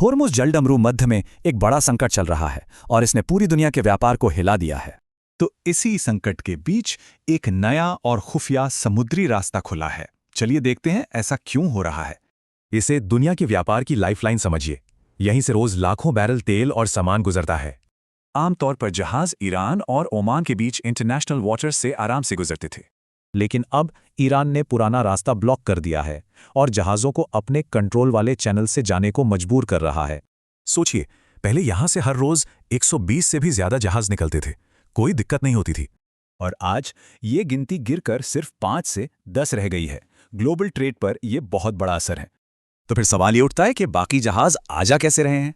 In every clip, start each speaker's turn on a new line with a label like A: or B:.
A: होर्मुज जलडमरू मध्य में एक बड़ा संकट चल रहा है और इसने पूरी दुनिया के व्यापार को हिला दिया है।
B: तो इसी संकट के बीच एक नया और खुफिया समुद्री रास्ता खुला है। चलिए देखते हैं ऐसा क्यों हो रहा है।
C: इसे दुनिया के व्यापार की लाइफलाइन समझिए। यहीं से रोज लाखों बैरल तेल और सामान गुजरता है।
B: आमतौर पर जहाज ईरान और ओमान के बीच इंटरनेशनल वाटर्स से आराम से गुजरते थे,
C: लेकिन अब ईरान ने पुराना रास्ता ब्लॉक कर दिया है और जहाज़ों को अपने कंट्रोल वाले चैनल से जाने को मजबूर कर रहा है।
B: सोचिए, पहले यहां से हर रोज 120 से भी ज्यादा जहाज निकलते थे, कोई दिक्कत नहीं होती थी। और आज ये गिनती गिरकर सिर्फ 5 से 10 रह गई है। ग्लोबल ट्रेड पर यह बहुत बड़ा असर है।
A: तो फिर सवाल ये उठता है कि बाकी जहाज आजा कैसे रहे हैं?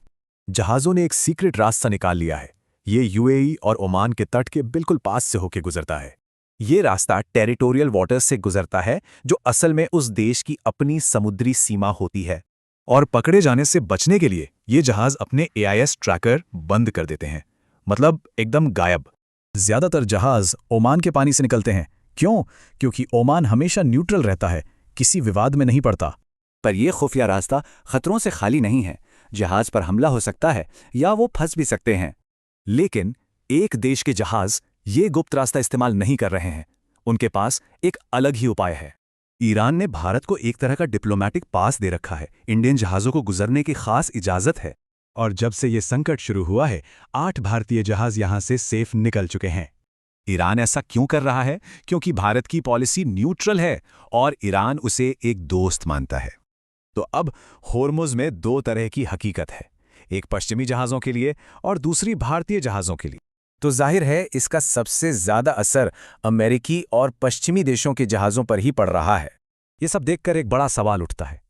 C: जहाज़ों ने एक सीक्रेट रास्ता निकाल लिया है। ये यूएई और ओमान के तट के बिल्कुल पास से होकर गुजरता है। ये रास्ता टेरिटोरियल वाटर्स से गुजरता है, जो असल में उस देश की अपनी समुद्री सीमा होती है।
B: और पकड़े जाने से बचने के लिए ये जहाज अपने एआईएस ट्रैकर बंद कर देते हैं, मतलब एकदम गायब।
C: ज्यादातर जहाज ओमान के पानी से निकलते हैं। क्यों? क्योंकि ओमान हमेशा न्यूट्रल रहता है, किसी विवाद में नहीं पड़ता।
A: पर यह खुफिया रास्ता खतरों से खाली नहीं है। जहाज पर हमला हो सकता है या वो फंस भी सकते हैं।
B: लेकिन एक देश के जहाज ये गुप्त रास्ता इस्तेमाल नहीं कर रहे हैं। उनके पास एक अलग ही उपाय है।
C: ईरान ने भारत को एक तरह का डिप्लोमैटिक पास दे रखा है। इंडियन जहाज़ों को गुजरने की खास इजाज़त है। और जब से ये संकट शुरू हुआ है, 8 भारतीय जहाज़ यहां से सेफ निकल चुके हैं।
B: ईरान ऐसा क्यों कर रहा है? क्योंकि भारत की पॉलिसी न्यूट्रल है और ईरान उसे एक दोस्त मानता है। तो अब होर्मुज में 2 तरह की हकीकत है, एक पश्चिमी जहाज़ों के लिए और दूसरी भारतीय जहाज़ों के लिए।
C: तो जाहिर है इसका सबसे ज्यादा असर अमेरिकी और पश्चिमी देशों के जहाज़ों पर ही पड़ रहा है।
B: ये सब देखकर एक बड़ा सवाल उठता है,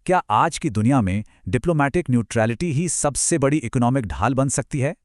B: क्या आज की दुनिया में डिप्लोमैटिक न्यूट्रलिटी ही सबसे बड़ी इकोनॉमिक ढाल बन सकती है?